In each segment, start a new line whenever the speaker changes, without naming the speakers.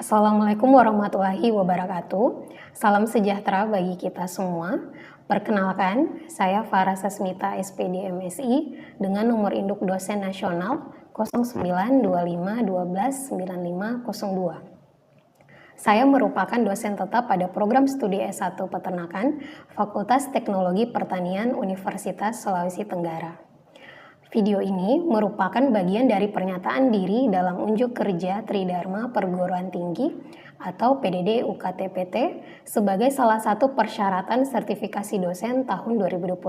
Assalamualaikum warahmatullahi wabarakatuh. Salam sejahtera bagi kita semua. Perkenalkan, saya Farah Sasmita SPD MSI dengan nomor induk dosen nasional 0925129502. Saya merupakan dosen tetap pada program studi S1 Peternakan Fakultas Teknologi Pertanian Universitas Sulawesi Tenggara. Video ini merupakan bagian dari pernyataan diri dalam unjuk kerja Tridharma Perguruan Tinggi atau PDD UKT-PT sebagai salah satu persyaratan sertifikasi dosen tahun 2026,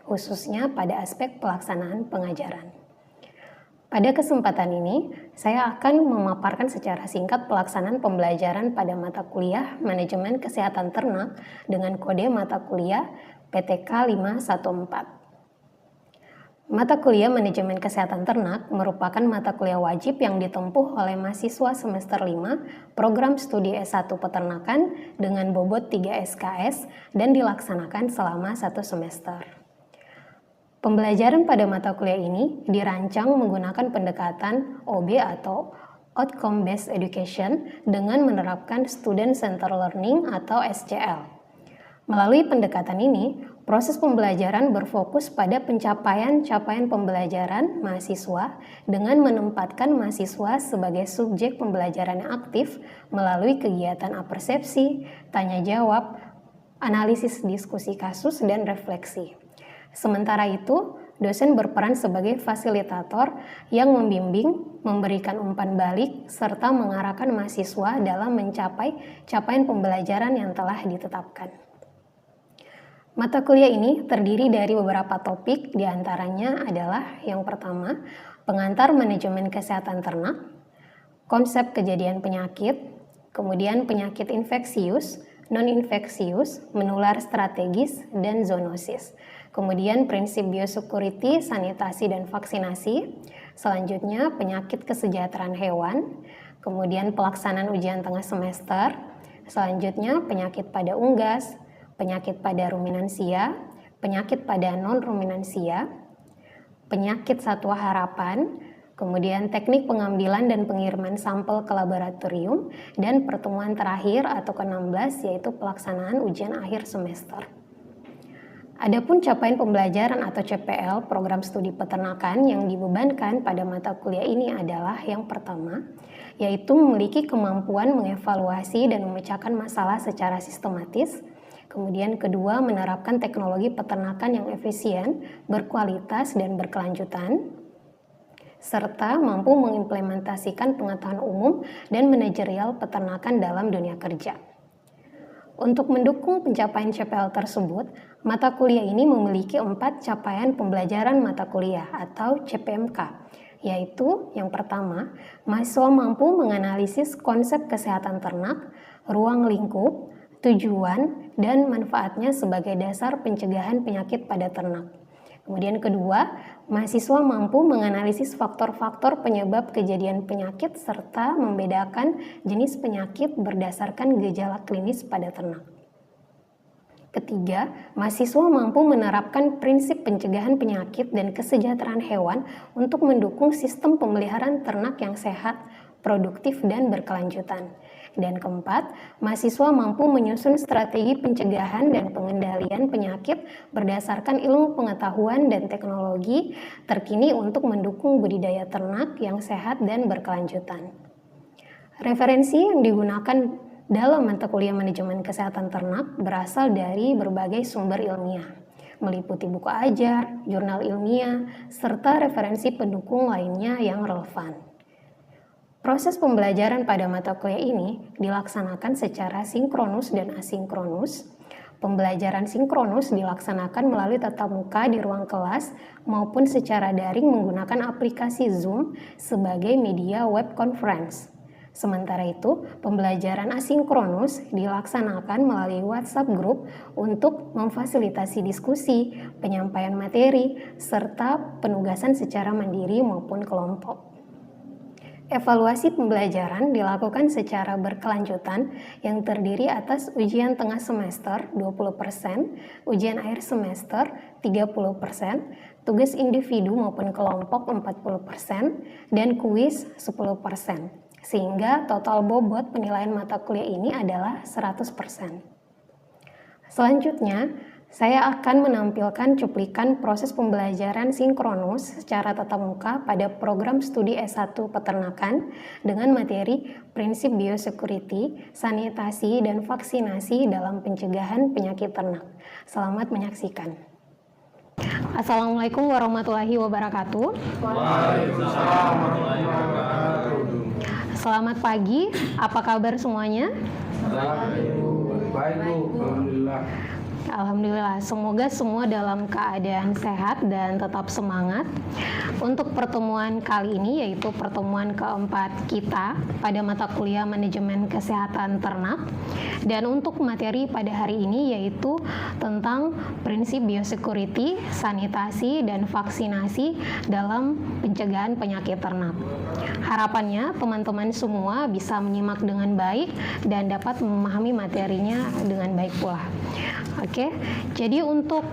khususnya pada aspek pelaksanaan pengajaran. Pada kesempatan ini, saya akan memaparkan secara singkat pelaksanaan pembelajaran pada mata kuliah Manajemen Kesehatan Ternak dengan kode mata kuliah PTK 514. Mata kuliah Manajemen Kesehatan Ternak merupakan mata kuliah wajib yang ditempuh oleh mahasiswa semester 5 program studi S1 Peternakan dengan bobot 3 SKS dan dilaksanakan selama 1 semester. Pembelajaran pada mata kuliah ini dirancang menggunakan pendekatan OB atau Outcome Based Education dengan menerapkan Student Centered Learning atau SCL. Melalui pendekatan ini, proses pembelajaran berfokus pada pencapaian pembelajaran mahasiswa dengan menempatkan mahasiswa sebagai subjek pembelajaran yang aktif melalui kegiatan apersepsi, tanya jawab, analisis diskusi kasus, dan refleksi. Sementara itu, dosen berperan sebagai fasilitator yang membimbing, memberikan umpan balik, serta mengarahkan mahasiswa dalam mencapai capaian pembelajaran yang telah ditetapkan. Mata kuliah ini terdiri dari beberapa topik, diantaranya adalah yang pertama, pengantar manajemen kesehatan ternak, konsep kejadian penyakit, kemudian penyakit infeksius, non-infeksius, menular strategis, dan zoonosis. Kemudian prinsip biosecurity, sanitasi, dan vaksinasi. Selanjutnya penyakit kesejahteraan hewan, kemudian pelaksanaan ujian tengah semester. Selanjutnya penyakit pada unggas, penyakit pada ruminansia, penyakit pada non-ruminansia, penyakit satwa harapan, kemudian teknik pengambilan dan pengiriman sampel ke laboratorium, dan pertemuan terakhir atau ke-16 yaitu pelaksanaan ujian akhir semester. Adapun capaian pembelajaran atau CPL program studi peternakan yang dibebankan pada mata kuliah ini adalah yang pertama, yaitu memiliki kemampuan mengevaluasi dan memecahkan masalah secara sistematis. Kemudian kedua, menerapkan teknologi peternakan yang efisien, berkualitas, dan berkelanjutan, serta mampu mengimplementasikan pengetahuan umum dan manajerial peternakan dalam dunia kerja. Untuk mendukung pencapaian CPL tersebut, mata kuliah ini memiliki 4 capaian pembelajaran mata kuliah atau CPMK, yaitu yang pertama, mahasiswa mampu menganalisis konsep kesehatan ternak, ruang lingkup, tujuan, dan manfaatnya sebagai dasar pencegahan penyakit pada ternak. Kemudian kedua, mahasiswa mampu menganalisis faktor-faktor penyebab kejadian penyakit serta membedakan jenis penyakit berdasarkan gejala klinis pada ternak. Ketiga, mahasiswa mampu menerapkan prinsip pencegahan penyakit dan kesejahteraan hewan untuk mendukung sistem pemeliharaan ternak yang sehat, produktif, dan berkelanjutan. Dan keempat, mahasiswa mampu menyusun strategi pencegahan dan pengendalian penyakit berdasarkan ilmu pengetahuan dan teknologi terkini untuk mendukung budidaya ternak yang sehat dan berkelanjutan. Referensi yang digunakan dalam mata kuliah manajemen kesehatan ternak berasal dari berbagai sumber ilmiah, meliputi buku ajar, jurnal ilmiah, serta referensi pendukung lainnya yang relevan. Proses pembelajaran pada mata kuliah ini dilaksanakan secara sinkronus dan asinkronus. Pembelajaran sinkronus dilaksanakan melalui tatap muka di ruang kelas maupun secara daring menggunakan aplikasi Zoom sebagai media web conference. Sementara itu, pembelajaran asinkronus dilaksanakan melalui WhatsApp group untuk memfasilitasi diskusi, penyampaian materi, serta penugasan secara mandiri maupun kelompok. Evaluasi pembelajaran dilakukan secara berkelanjutan yang terdiri atas ujian tengah semester 20%, ujian akhir semester 30%, tugas individu maupun kelompok 40%, dan kuis 10%. sehingga total bobot penilaian mata kuliah ini adalah 100%. Selanjutnya, saya akan menampilkan cuplikan proses pembelajaran sinkronus secara tatap muka pada program studi S1 Peternakan dengan materi prinsip biosecurity, sanitasi, dan vaksinasi dalam pencegahan penyakit ternak. Selamat menyaksikan. Assalamualaikum warahmatullahi wabarakatuh.
Waalaikumsalam warahmatullahi wabarakatuh.
Selamat pagi, apa kabar semuanya?
Baik Bu, alhamdulillah.
Alhamdulillah, semoga semua dalam keadaan sehat dan tetap semangat. Untuk pertemuan kali ini, yaitu pertemuan keempat kita pada mata kuliah Manajemen Kesehatan Ternak. Dan untuk materi pada hari ini yaitu tentang prinsip biosecurity, sanitasi, dan vaksinasi dalam pencegahan penyakit ternak. Harapannya teman-teman semua bisa menyimak dengan baik dan dapat memahami materinya dengan baik pula. Oke, jadi untuk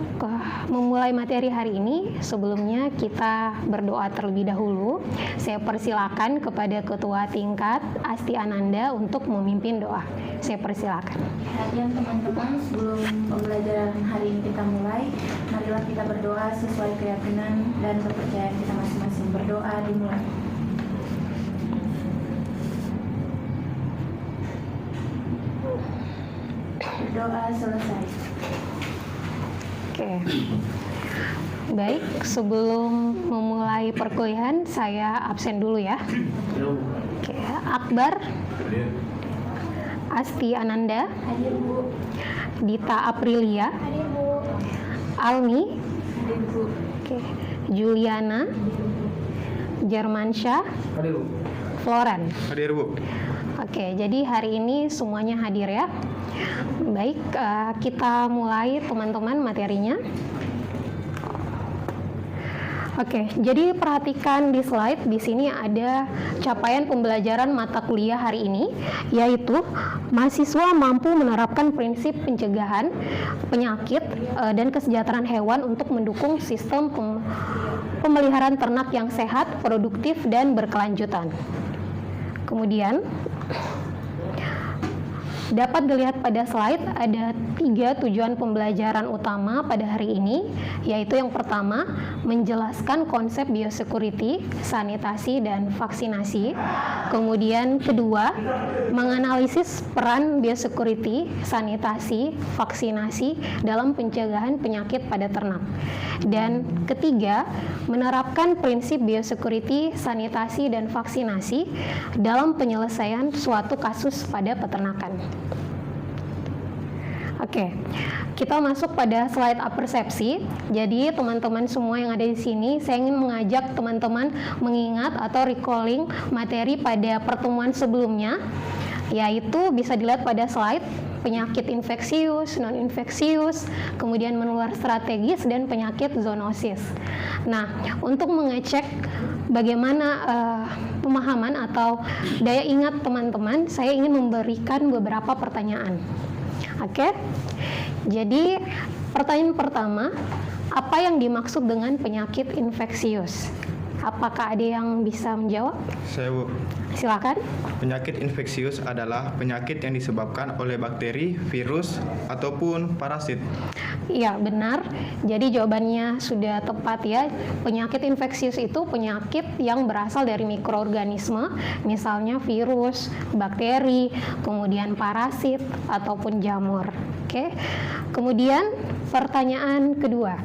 memulai materi hari ini, sebelumnya kita berdoa terlebih dahulu. Saya persilakan kepada Ketua Tingkat Asti Ananda untuk memimpin doa. Saya persilakan.
Perhatian teman-teman, sebelum pembelajaran hari ini kita mulai, marilah kita berdoa sesuai keyakinan dan kepercayaan kita masing-masing. Berdoa dimulai. Berdoa selesai.
Oke. Baik, sebelum memulai perkuliahan saya absen dulu ya. Oke, Akbar, Asti Ananda,
Hadir Bu.
Dita Aprilia,
Hadir Bu.
Almi,
Hadir Bu.
oke, Juliana, Jermansyah,
Hadir Bu.
Floren.
Hadir Bu.
Oke, jadi hari ini semuanya hadir ya. Baik, kita mulai teman-teman materinya. Oke, jadi perhatikan di slide. Di sini ada capaian pembelajaran mata kuliah hari ini, yaitu mahasiswa mampu menerapkan prinsip pencegahan penyakit dan kesejahteraan hewan untuk mendukung sistem pemeliharaan ternak yang sehat, produktif, dan berkelanjutan. Kemudian dapat dilihat pada slide ada 3 tujuan pembelajaran utama pada hari ini, yaitu yang pertama, menjelaskan konsep biosecurity, sanitasi, dan vaksinasi. Kemudian kedua, menganalisis peran biosecurity, sanitasi, vaksinasi dalam pencegahan penyakit pada ternak. Dan ketiga, menerapkan prinsip biosecurity, sanitasi, dan vaksinasi dalam penyelesaian suatu kasus pada peternakan. Oke, kita masuk pada slide apersepsi. Jadi teman-teman semua yang ada di sini, saya ingin mengajak teman-teman mengingat atau recalling materi pada pertemuan sebelumnya, yaitu bisa dilihat pada slide penyakit infeksius, non-infeksius, kemudian menular strategis, dan penyakit zoonosis. Nah, untuk mengecek bagaimana pemahaman atau daya ingat teman-teman, saya ingin memberikan beberapa pertanyaan. Oke, jadi pertanyaan pertama, apa yang dimaksud dengan penyakit infeksius? Apakah ada yang bisa menjawab?
Saya Bu.
Silakan.
Penyakit infeksius adalah penyakit yang disebabkan oleh bakteri, virus, ataupun parasit.
Iya, benar. Jadi jawabannya sudah tepat ya. Penyakit infeksius itu penyakit yang berasal dari mikroorganisme, misalnya virus, bakteri, kemudian parasit, ataupun jamur. Oke. Kemudian pertanyaan kedua.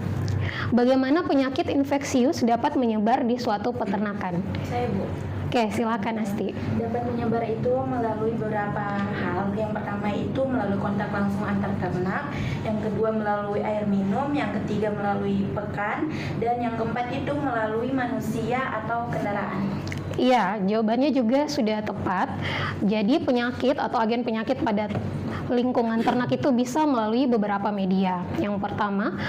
Bagaimana penyakit infeksius dapat menyebar di suatu peternakan?
Saya Bu.
Oke, silakan Asti.
Dapat menyebar itu melalui beberapa hal. Yang pertama itu melalui kontak langsung antar ternak, yang kedua melalui air minum, yang ketiga melalui pekan, dan yang keempat itu melalui manusia atau kendaraan.
Iya, jawabannya juga sudah tepat. Jadi penyakit atau agen penyakit pada lingkungan ternak itu bisa melalui beberapa media. Yang pertama,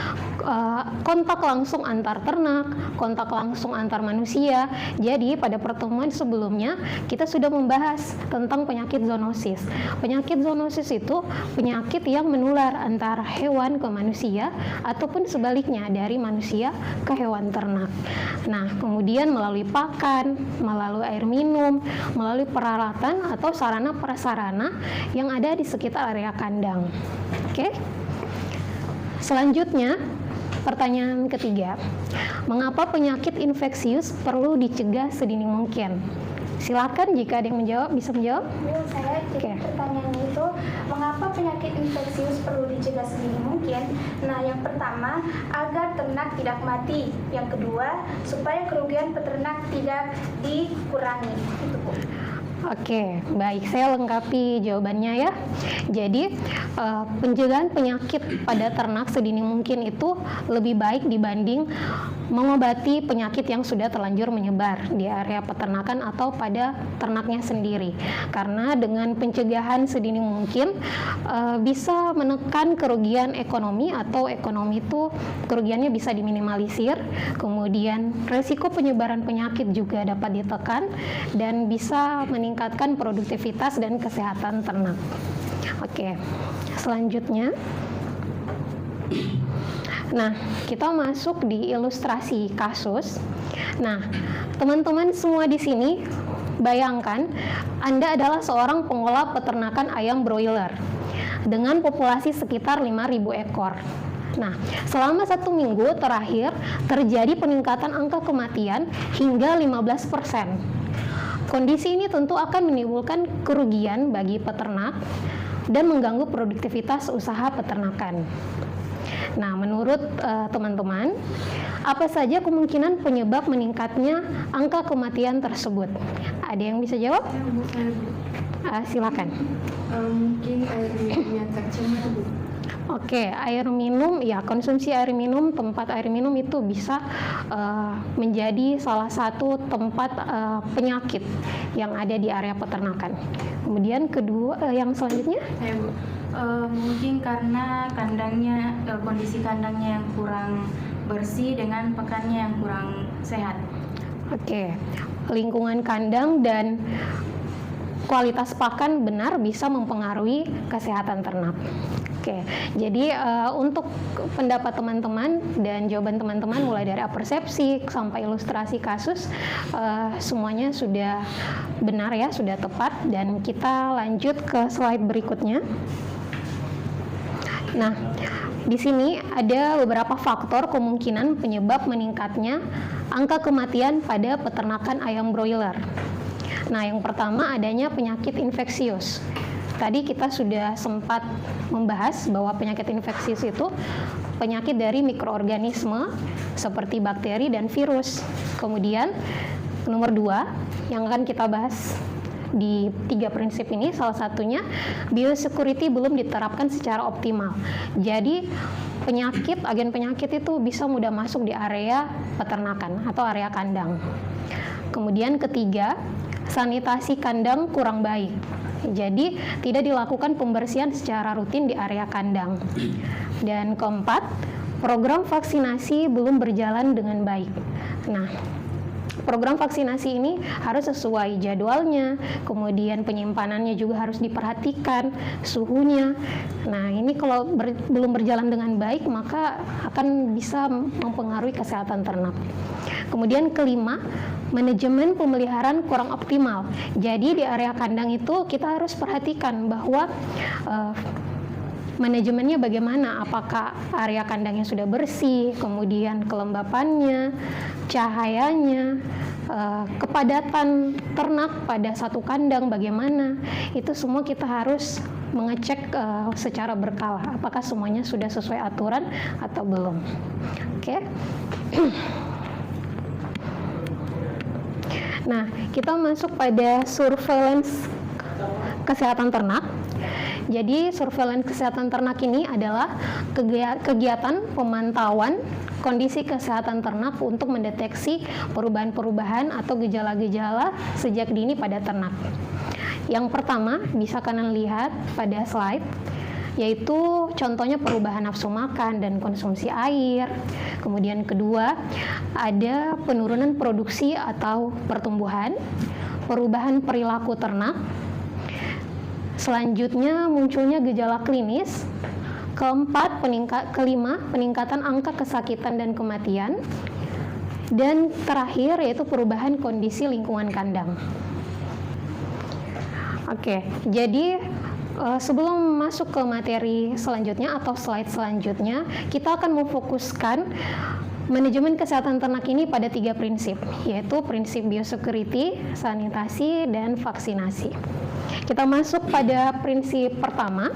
kontak langsung antar ternak, kontak langsung antar manusia. Jadi pada pertemuan sebelumnya kita sudah membahas tentang penyakit zoonosis. Penyakit zoonosis itu penyakit yang menular antara hewan ke manusia ataupun sebaliknya dari manusia ke hewan ternak. Nah, kemudian melalui pakan, melalui air minum, melalui peralatan atau sarana prasarana yang ada di sekitar area kandang. Oke. Selanjutnya, pertanyaan ketiga. Mengapa penyakit infeksius perlu dicegah sedini mungkin? Silakan jika ada yang menjawab, bisa menjawab.
Saya jadi pertanyaan itu, mengapa penyakit infeksius perlu dicegah sedini mungkin? Nah, yang pertama, agar ternak tidak mati. Yang kedua, supaya kerugian peternak tidak dikurangi. Itu, Bu.
Oke, baik, saya lengkapi jawabannya ya. Jadi pencegahan penyakit pada ternak sedini mungkin itu lebih baik dibanding mengobati penyakit yang sudah terlanjur menyebar di area peternakan atau pada ternaknya sendiri. Karena dengan pencegahan sedini mungkin bisa menekan kerugian ekonomi, atau ekonomi itu kerugiannya bisa diminimalisir. Kemudian resiko penyebaran penyakit juga dapat ditekan dan bisa meningkatkan produktivitas dan kesehatan ternak. Oke, selanjutnya. Nah, kita masuk di ilustrasi kasus. Nah, teman-teman semua di sini, bayangkan Anda adalah seorang pengolah peternakan ayam broiler dengan populasi sekitar 5.000 ekor. Nah, selama 1 minggu terakhir terjadi peningkatan angka kematian hingga 15%. Kondisi ini tentu akan menimbulkan kerugian bagi peternak dan mengganggu produktivitas usaha peternakan. Nah, menurut teman-teman, apa saja kemungkinan penyebab meningkatnya angka kematian tersebut? Ada yang bisa jawab? Silakan.
Mungkin air minumnya tercemar, Bu.
Oke, air minum, ya, konsumsi air minum, tempat air minum itu bisa menjadi salah satu tempat penyakit yang ada di area peternakan. Kemudian kedua, yang selanjutnya?
Ya, Bu. Mungkin karena kandangnya, kondisi kandangnya yang kurang bersih dengan pakannya yang kurang sehat.
Oke, lingkungan kandang dan kualitas pakan benar bisa mempengaruhi kesehatan ternak. Oke, jadi untuk pendapat teman-teman dan jawaban teman-teman mulai dari persepsi sampai ilustrasi kasus, semuanya sudah benar ya, sudah tepat, dan kita lanjut ke slide berikutnya. Nah, di sini ada beberapa faktor kemungkinan penyebab meningkatnya angka kematian pada peternakan ayam broiler. Nah, yang pertama adanya penyakit infeksius. Tadi kita sudah sempat membahas bahwa penyakit infeksius itu penyakit dari mikroorganisme seperti bakteri dan virus. Kemudian nomor 2 yang akan kita bahas di 3 prinsip ini, salah satunya biosecurity belum diterapkan secara optimal. Jadi agen penyakit itu bisa mudah masuk di area peternakan atau area kandang. Kemudian ketiga, sanitasi kandang kurang baik. Jadi tidak dilakukan pembersihan secara rutin di area kandang. Dan keempat, program vaksinasi belum berjalan dengan baik. Nah, program vaksinasi ini harus sesuai jadwalnya, kemudian penyimpanannya juga harus diperhatikan, suhunya. Nah, ini kalau belum berjalan dengan baik, maka akan bisa mempengaruhi kesehatan ternak. Kemudian kelima, manajemen pemeliharaan kurang optimal. Jadi di area kandang itu kita harus perhatikan bahwa manajemennya bagaimana, apakah area kandangnya sudah bersih, kemudian kelembapannya, cahayanya, kepadatan ternak pada satu kandang bagaimana. Itu semua kita harus mengecek secara berkala, apakah semuanya sudah sesuai aturan atau belum. Oke. Nah, kita masuk pada surveillance kesehatan ternak. Jadi surveillance kesehatan ternak ini adalah kegiatan pemantauan kondisi kesehatan ternak untuk mendeteksi perubahan-perubahan atau gejala-gejala sejak dini pada ternak. Yang pertama bisa kalian lihat pada slide, yaitu contohnya perubahan nafsu makan dan konsumsi air. Kemudian kedua, ada penurunan produksi atau pertumbuhan, perubahan perilaku ternak. Selanjutnya munculnya gejala klinis. Kelima, peningkatan angka kesakitan dan kematian. Dan terakhir yaitu perubahan kondisi lingkungan kandang. Oke, jadi sebelum masuk ke materi selanjutnya atau slide selanjutnya, kita akan memfokuskan manajemen kesehatan ternak ini pada 3 prinsip, yaitu prinsip biosecurity, sanitasi, dan vaksinasi. Kita masuk pada prinsip pertama.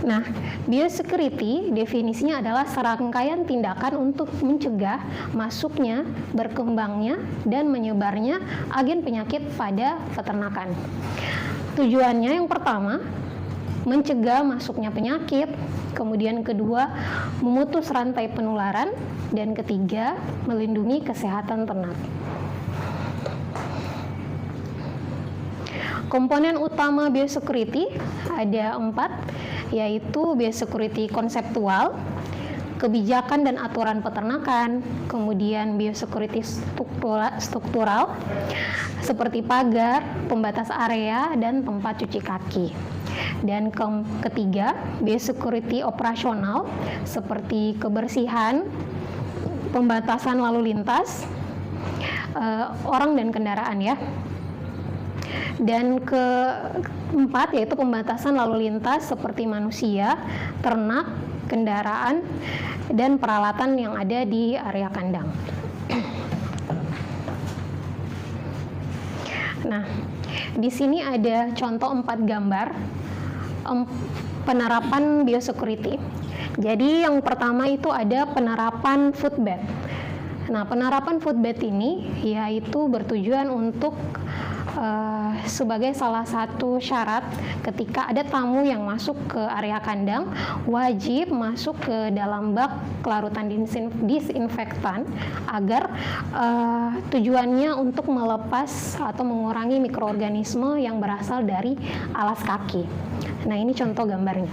Nah, biosecurity definisinya adalah serangkaian tindakan untuk mencegah masuknya, berkembangnya, dan menyebarnya agen penyakit pada peternakan. Tujuannya yang pertama, mencegah masuknya penyakit, kemudian kedua, memutus rantai penularan, dan ketiga, melindungi kesehatan ternak. Komponen utama biosecurity ada 4, yaitu biosecurity konseptual, kebijakan dan aturan peternakan, kemudian biosecurity struktural, seperti pagar, pembatas area, dan tempat cuci kaki. Dan ketiga, biosecurity operasional, seperti kebersihan, pembatasan lalu lintas, orang dan kendaraan ya. Dan keempat yaitu pembatasan lalu lintas seperti manusia, ternak, kendaraan, dan peralatan yang ada di area kandang. Nah, di sini ada contoh 4 gambar penerapan biosecurity. Jadi yang pertama itu ada penerapan footbed. Nah, penerapan footbed ini yaitu bertujuan untuk sebagai salah satu syarat ketika ada tamu yang masuk ke area kandang wajib masuk ke dalam bak larutan disinfektan agar tujuannya untuk melepas atau mengurangi mikroorganisme yang berasal dari alas kaki. Nah, ini contoh gambarnya.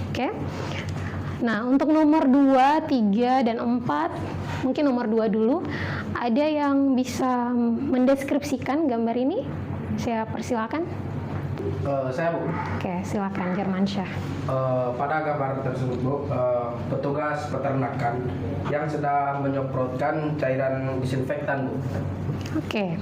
Oke. Nah, untuk nomor 2, 3, dan 4, mungkin nomor 2 dulu. Ada yang bisa mendeskripsikan gambar ini? Saya persilakan.
Saya, Bu.
Oke, silakan Jermansyah.
Pada gambar tersebut, Bu, petugas peternakan yang sedang menyemprotkan cairan disinfektan, Bu.
Oke.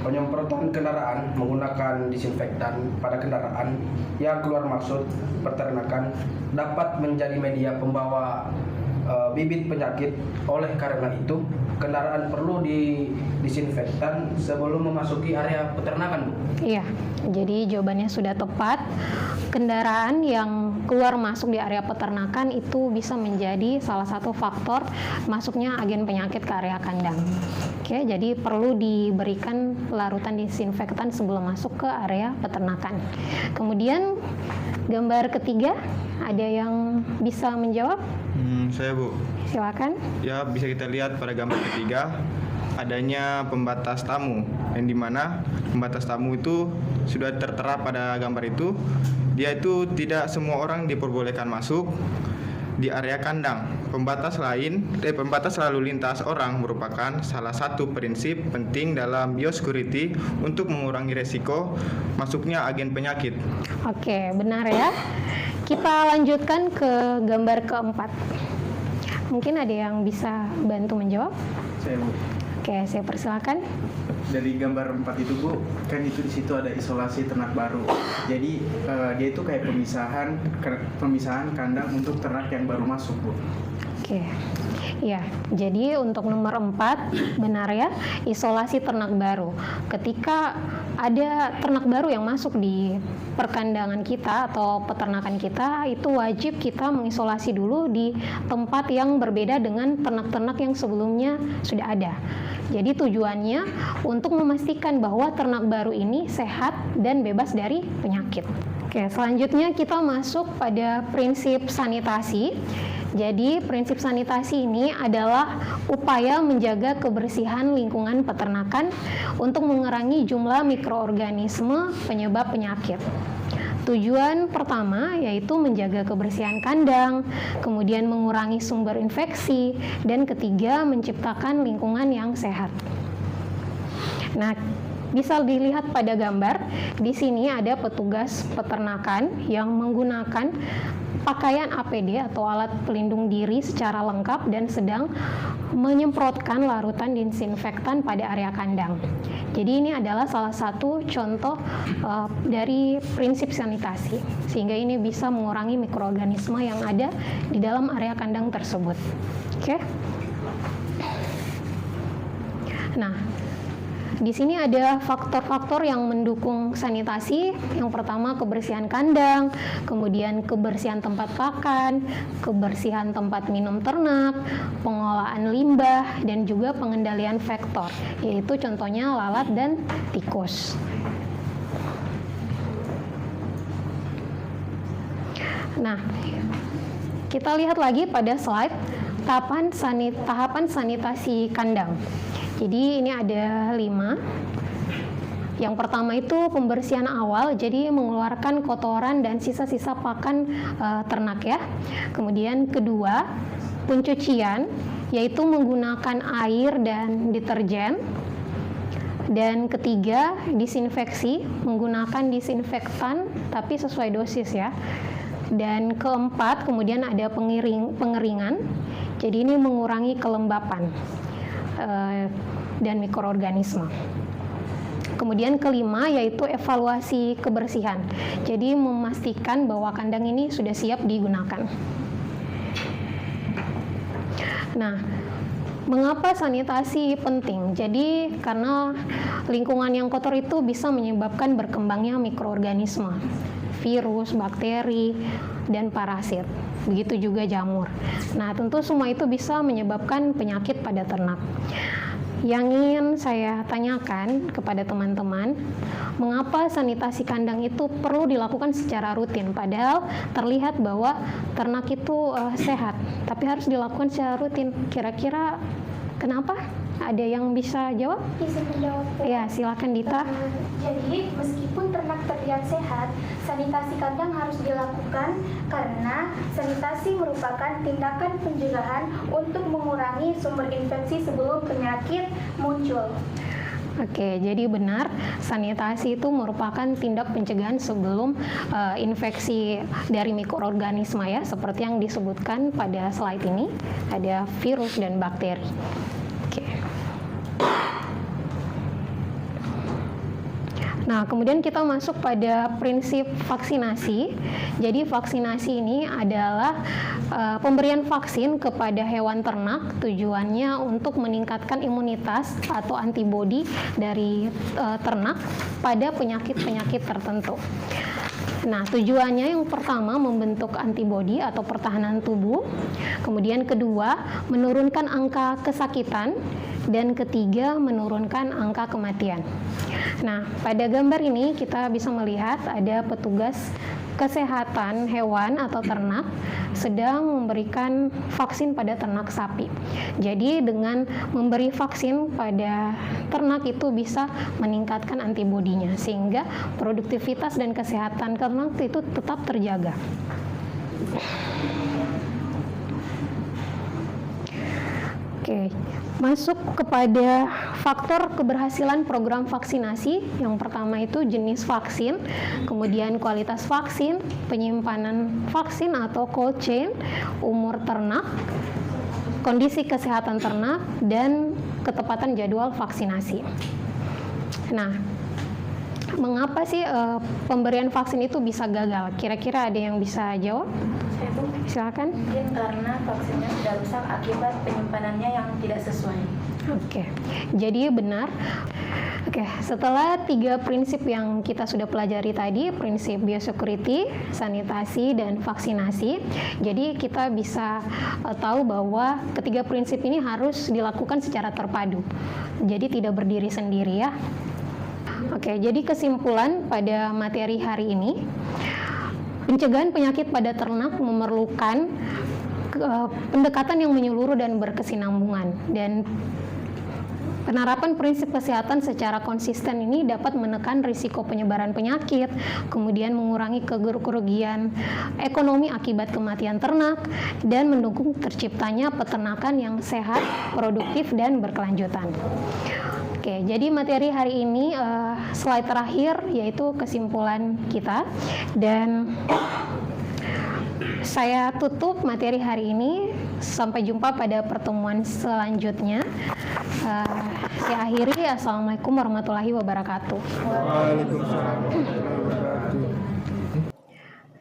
Penyemprotan kendaraan menggunakan disinfektan pada kendaraan yang keluar masuk peternakan dapat menjadi media pembawa bibit penyakit. Oleh karena itu, kendaraan perlu disinfektan sebelum memasuki area peternakan, Bu.
Iya, jadi jawabannya sudah tepat. Kendaraan yang keluar masuk di area peternakan itu bisa menjadi salah satu faktor masuknya agen penyakit ke area kandang. Oke, jadi perlu diberikan larutan disinfektan sebelum masuk ke area peternakan. Kemudian gambar ketiga, ada yang bisa menjawab?
Saya, Bu.
Silakan.
Ya, bisa kita lihat pada gambar ketiga adanya pembatas tamu, yang dimana pembatas tamu itu sudah tertera pada gambar itu. Dia itu tidak semua orang diperbolehkan masuk di area kandang. Pembatas lalu lintas orang merupakan salah satu prinsip penting dalam biosecurity untuk mengurangi resiko masuknya agen penyakit.
Oke, benar ya. Kita lanjutkan ke gambar keempat. Mungkin ada yang bisa bantu menjawab?
Saya, Bu.
Oke, saya persilakan.
Dari gambar 4 itu, Bu, kan itu di situ ada isolasi ternak baru. Jadi dia itu kayak pemisahan kandang untuk ternak yang baru masuk, Bu.
Oke. Ya, jadi untuk nomor 4 benar ya, isolasi ternak baru. Ketika ada ternak baru yang masuk di perkandangan kita atau peternakan kita, itu wajib kita mengisolasi dulu di tempat yang berbeda dengan ternak-ternak yang sebelumnya sudah ada. Jadi tujuannya untuk memastikan bahwa ternak baru ini sehat dan bebas dari penyakit. Oke, selanjutnya kita masuk pada prinsip sanitasi. Jadi, prinsip sanitasi ini adalah upaya menjaga kebersihan lingkungan peternakan untuk mengurangi jumlah mikroorganisme penyebab penyakit. Tujuan pertama yaitu menjaga kebersihan kandang, kemudian mengurangi sumber infeksi, dan ketiga menciptakan lingkungan yang sehat. Nah, bisa dilihat pada gambar, di sini ada petugas peternakan yang menggunakan pakaian APD atau alat pelindung diri secara lengkap dan sedang menyemprotkan larutan disinfektan pada area kandang. Jadi ini adalah salah satu contoh dari prinsip sanitasi, sehingga ini bisa mengurangi mikroorganisme yang ada di dalam area kandang tersebut. Oke. Nah, di sini ada faktor-faktor yang mendukung sanitasi. Yang pertama kebersihan kandang, kemudian kebersihan tempat pakan, kebersihan tempat minum ternak, pengolahan limbah, dan juga pengendalian vektor, yaitu contohnya lalat dan tikus. Nah, kita lihat lagi pada slide tahapan sanitasi kandang. Jadi ini ada 5. Yang pertama itu pembersihan awal, jadi mengeluarkan kotoran dan sisa-sisa pakan ternak ya. Kemudian kedua, pencucian, yaitu menggunakan air dan deterjen. Dan ketiga, disinfeksi, menggunakan disinfektan tapi sesuai dosis ya. Dan keempat, kemudian ada pengeringan, jadi ini mengurangi kelembapan dan mikroorganisme. Kemudian kelima yaitu evaluasi kebersihan. Jadi memastikan bahwa kandang ini sudah siap digunakan. Nah, mengapa sanitasi penting? Jadi karena lingkungan yang kotor itu bisa menyebabkan berkembangnya mikroorganisme, virus, bakteri, dan parasit. Begitu juga jamur. Nah, tentu semua itu bisa menyebabkan penyakit pada ternak. Yang ingin saya tanyakan kepada teman-teman, mengapa sanitasi kandang itu perlu dilakukan secara rutin? Padahal terlihat bahwa ternak itu sehat, tapi harus dilakukan secara rutin. Kira-kira kenapa? Ada yang bisa jawab?
Bisa menjawab.
Ya, silakan Dita.
Jadi, meskipun ternak terlihat sehat, sanitasi kandang harus dilakukan karena sanitasi merupakan tindakan pencegahan untuk mengurangi sumber infeksi sebelum penyakit muncul.
Oke, jadi benar, sanitasi itu merupakan tindak pencegahan sebelum infeksi dari mikroorganisme ya, seperti yang disebutkan pada slide ini, ada virus dan bakteri. Oke. Nah, kemudian kita masuk pada prinsip vaksinasi. Jadi vaksinasi ini adalah pemberian vaksin kepada hewan ternak, tujuannya untuk meningkatkan imunitas atau antibodi dari ternak pada penyakit-penyakit tertentu. Nah, tujuannya yang pertama membentuk antibodi atau pertahanan tubuh, kemudian kedua menurunkan angka kesakitan, dan ketiga menurunkan angka kematian. Nah, pada gambar ini kita bisa melihat ada petugas kesehatan hewan atau ternak sedang memberikan vaksin pada ternak sapi. Jadi dengan memberi vaksin pada ternak itu bisa meningkatkan antibodinya sehingga produktivitas dan kesehatan ternak itu tetap terjaga. Oke, masuk kepada faktor keberhasilan program vaksinasi. Yang pertama itu jenis vaksin, kemudian kualitas vaksin, penyimpanan vaksin atau cold chain, umur ternak, kondisi kesehatan ternak, dan ketepatan jadwal vaksinasi. Nah, mengapa sih pemberian vaksin itu bisa gagal? Kira-kira ada yang bisa jawab? Silakan.
Mungkin karena vaksinnya sudah rusak akibat penyimpanannya yang tidak sesuai.
Oke, jadi benar. Oke, setelah 3 prinsip yang kita sudah pelajari tadi, prinsip biosecurity, sanitasi, dan vaksinasi, jadi kita bisa tahu bahwa ketiga prinsip ini harus dilakukan secara terpadu. Jadi tidak berdiri sendiri ya. Oke, jadi kesimpulan pada materi hari ini, Pencegahan penyakit pada ternak memerlukan pendekatan yang menyeluruh dan berkesinambungan, dan penerapan prinsip kesehatan secara konsisten ini dapat menekan risiko penyebaran penyakit, kemudian mengurangi kerugian ekonomi akibat kematian ternak, dan mendukung terciptanya peternakan yang sehat, produktif, dan berkelanjutan. Oke, jadi materi hari ini slide terakhir yaitu kesimpulan kita, dan saya tutup materi hari ini. Sampai jumpa pada pertemuan selanjutnya. Saya akhiri. Assalamualaikum warahmatullahi wabarakatuh.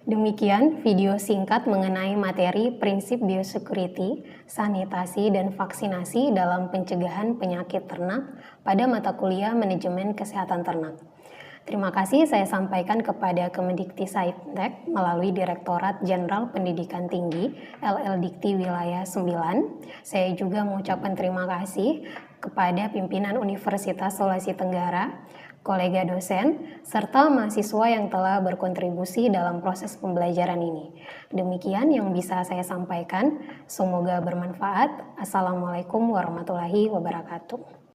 Demikian video singkat mengenai materi prinsip biosecurity, sanitasi, dan vaksinasi dalam pencegahan penyakit ternak pada mata kuliah manajemen kesehatan ternak. Terima kasih saya sampaikan kepada Kemendikti-Saintek melalui Direktorat Jenderal Pendidikan Tinggi LL.Dikti Wilayah 9. Saya juga mengucapkan terima kasih kepada pimpinan Universitas Sulawesi Tenggara, kolega dosen, serta mahasiswa yang telah berkontribusi dalam proses pembelajaran ini. Demikian yang bisa saya sampaikan. Semoga bermanfaat. Assalamualaikum warahmatullahi wabarakatuh.